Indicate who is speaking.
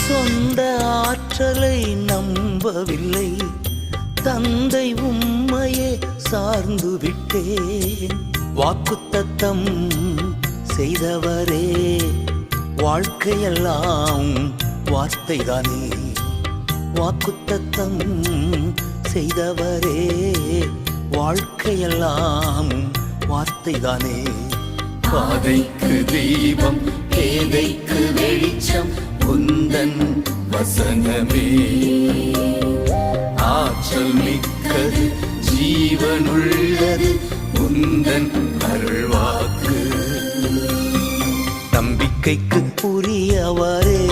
Speaker 1: சொந்த ஆற்றலை நம்பவில்லை, தந்தை உம்மையே சார்ந்து விட்டேன். வாக்குத்தத்தம் செய்தவரே, வாழ்க்கையெல்லாம் வார்த்தைதானே. வாக்குத்தத்தம் செய்தவரே, வாழ்க்கையெல்லாம் வார்த்தைதானே. பாதைக்கு தீபம், பேதைக்கு வெளிச்சம் உந்தன் வசனமே. ஆற்றல் மிக்கது, ஜீவனுள்ளது உந்தன் அருள்வாக்கு. நம்பிக்கைக்கு உரியவரே,